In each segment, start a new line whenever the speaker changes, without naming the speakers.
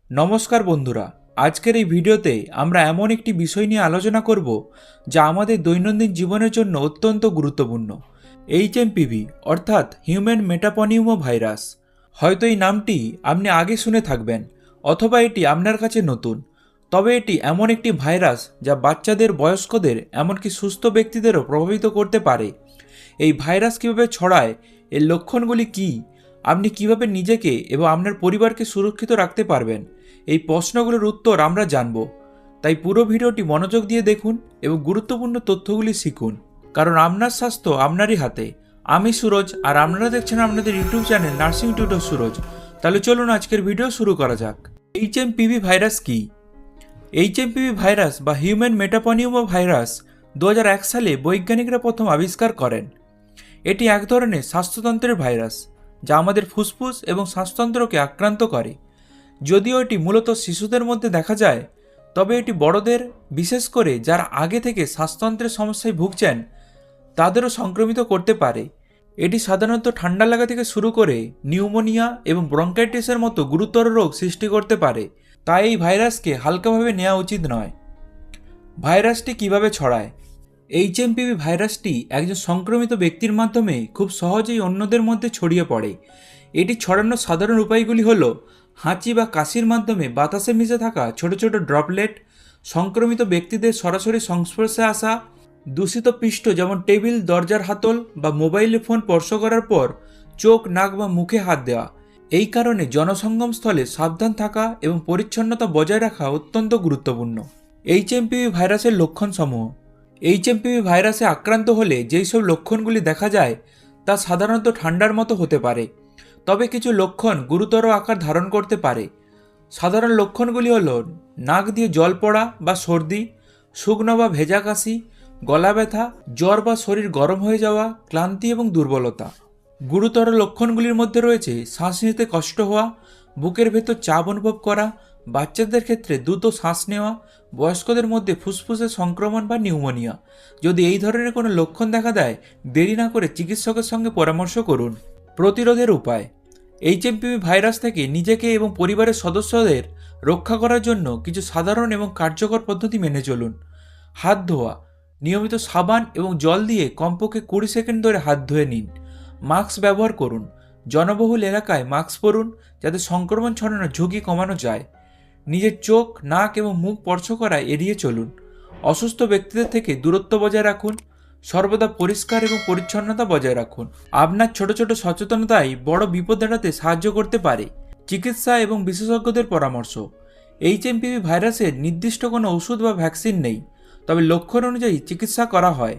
নমস্কার বন্ধুরা, আজকের এই ভিডিওতে আমরা এমন একটি বিষয় নিয়ে আলোচনা করব যা আমাদের দৈনন্দিন জীবনের জন্য অত্যন্ত গুরুত্বপূর্ণ। এইচএমপিভি অর্থাৎ হিউম্যান মেটাপনিউমো ভাইরাস। হয়তো এই নামটি আপনি আগে শুনে থাকবেন অথবা এটি আপনার কাছে নতুন। তবে এটি এমন একটি ভাইরাস যা বাচ্চাদের, বয়স্কদের, এমনকি সুস্থ ব্যক্তিদেরও প্রভাবিত করতে পারে। এই ভাইরাস কীভাবে ছড়ায়, এর লক্ষণগুলি কী, আপনি কিভাবে নিজেকে এবং আপনার পরিবারকে সুরক্ষিত রাখতে পারবেন, এই প্রশ্নগুলোর উত্তর আমরা জানব। তাই পুরো ভিডিওটি মনোযোগ দিয়ে দেখুন এবং গুরুত্বপূর্ণ তথ্যগুলি শিখুন, কারণ আপনার স্বাস্থ্য আপনারই হাতে। আমি সুরজ, আর আপনারা দেখছেন আপনাদের YouTube channel nursing tutor Suraj. তাহলে চলুন আজকের ভিডিও শুরু করা যাক। এইচএমপিভি ভাইরাস কি? এইচএমপিভি ভাইরাস বা হিউম্যান মেটাপনিউমো ভাইরাস 2001 সালে বৈজ্ঞানিকরা প্রথম আবিষ্কার করেন। এটি এক ধরনের শ্বাসতন্ত্রের ভাইরাস যা আমাদের ফুসফুস এবং শ্বাসতন্ত্রকে আক্রান্ত করে। যদিও এটি মূলত শিশুদের মধ্যে দেখা যায়, তবে এটি বড়দের, বিশেষ করে যারা আগে থেকে শ্বাসতন্ত্রের সমস্যায় ভুগছেন, তাদেরও সংক্রমিত করতে পারে। এটি সাধারণত ঠান্ডা লাগা থেকে শুরু করে নিউমোনিয়া এবং ব্রঙ্কাইটিসের মতো গুরুতর রোগ সৃষ্টি করতে পারে। তাই এই ভাইরাসকে হালকাভাবে নেওয়া উচিত নয়। ভাইরাসটি কিভাবে ছড়ায়? এইচএমপিভি ভাইরাসটি একজন সংক্রমিত ব্যক্তির মাধ্যমে খুব সহজেই অন্যদের মধ্যে ছড়িয়ে পড়ে। এটি ছড়ানোর সাধারণ উপায়গুলি হল হাঁচি বা কাশির মাধ্যমে বাতাসে মিশে থাকা ছোট ছোট ড্রপলেট, সংক্রমিত ব্যক্তিদের সরাসরি সংস্পর্শে আসা, দূষিত পৃষ্ঠ যেমন টেবিল, দরজার হাতল বা মোবাইল ফোন স্পর্শ করার পর চোখ, নাক বা মুখে হাত দেওয়া। এই কারণে জনসঙ্গম স্থলে সাবধান থাকা এবং পরিচ্ছন্নতা বজায় রাখা অত্যন্ত গুরুত্বপূর্ণ। এইচএমপিভি ভাইরাসের লক্ষণসমূহ। এইচএমপিভি ভাইরাসে আক্রান্ত হলে যেই সব লক্ষণগুলি দেখা যায় তা সাধারণত ঠান্ডার মতো হতে পারে, তবে কিছু লক্ষণ গুরুতর আকার ধারণ করতে পারে। সাধারণ লক্ষণগুলি হল নাক দিয়ে জল পড়া বা সর্দি, শুকনো বা ভেজা কাশি, গলা ব্যথা, জ্বর বা শরীর গরম হয়ে যাওয়া, ক্লান্তি এবং দুর্বলতা। গুরুতর লক্ষণগুলির মধ্যে রয়েছে শ্বাস নিতে কষ্ট হওয়া, বুকের ভেতর চাপ অনুভব করা, বাচ্চাদের ক্ষেত্রে দ্রুত শ্বাস নেওয়া, বয়স্কদের মধ্যে ফুসফুসের সংক্রমণ বা নিউমোনিয়া। যদি এই ধরনের কোনো লক্ষণ দেখা দেয়, দেরি না করে চিকিৎসকের সঙ্গে পরামর্শ করুন। প্রতিরোধের উপায়। এইচএমপিভি ভাইরাস থেকে নিজেকে এবং পরিবারের সদস্যদের রক্ষা করার জন্য কিছু সাধারণ এবং কার্যকর পদ্ধতি মেনে চলুন। হাত ধোয়া। নিয়মিত সাবান এবং জল দিয়ে কমপক্ষে 20 সেকেন্ড ধরে হাত ধুয়ে নিন। মাস্ক ব্যবহার করুন। জনবহুল এলাকায় মাস্ক পরুন যাতে সংক্রমণ ছড়ানোর ঝুঁকি কমানো যায়। নিজের চোখ, নাক এবং মুখ স্পর্শ করা এড়িয়ে চলুন। অসুস্থ ব্যক্তিদের থেকে দূরত্ব বজায় রাখুন। সর্বদা পরিষ্কার এবং পরিচ্ছন্নতা বজায় রাখুন। আপনার ছোট ছোট সচেতনতাই বড় বিপদ এড়াতে সাহায্য করতে পারে। চিকিৎসা এবং বিশেষজ্ঞদের পরামর্শ। এইচএমপিভি ভাইরাসের নির্দিষ্ট কোনো ওষুধ বা ভ্যাকসিন নেই, তবে লক্ষণ অনুযায়ী চিকিৎসা করা হয়।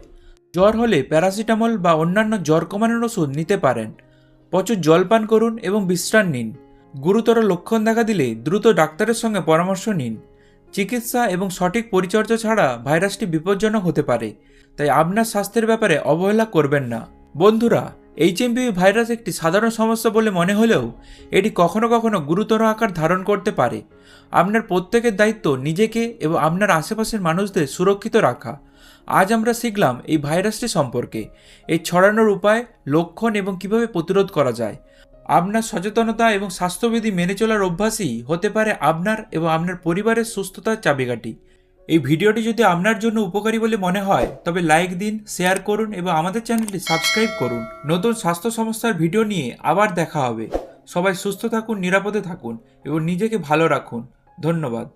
জ্বর হলে প্যারাসিটামল বা অন্যান্য জ্বর কমানোর ওষুধ নিতে পারেন। প্রচুর জল পান করুন এবং বিশ্রাম নিন। গুরুতর লক্ষণ দেখা দিলে দ্রুত ডাক্তারের সঙ্গে পরামর্শ নিন। চিকিৎসা এবং সঠিক পরিচর্যা ছাড়া ভাইরাসটি বিপজ্জনক হতে পারে, তাই আপনার স্বাস্থ্যের ব্যাপারে অবহেলা করবেন না। বন্ধুরা, এইচএমপিভি ভাইরাস একটি সাধারণ সমস্যা বলে মনে হলেও এটি কখনো কখনো গুরুতর আকার ধারণ করতে পারে। আপনার প্রত্যেকের দায়িত্ব নিজেকে এবং আপনার আশেপাশের মানুষদের সুরক্ষিত রাখা। আজ আমরা শিখলাম এই ভাইরাসটি সম্পর্কে, এই ছড়ানোর উপায়, লক্ষণ এবং কিভাবে প্রতিরোধ করা যায়। আপনার সচেতনতা এবং স্বাস্থ্যবিধি মেনে চলার অভ্যাসই হতে পারে আপনার এবং আপনার পরিবারের সুস্থতার চাবিকাঠি। এই ভিডিওটি যদি আপনার জন্য উপকারী বলে মনে হয় তবে লাইক দিন, শেয়ার করুন এবং আমাদের চ্যানেলটি সাবস্ক্রাইব করুন। নতুন স্বাস্থ্য সমস্যার ভিডিও নিয়ে আবার দেখা হবে। সবাই সুস্থ থাকুন, নিরাপদে থাকুন এবং নিজেকে ভালো রাখুন। ধন্যবাদ।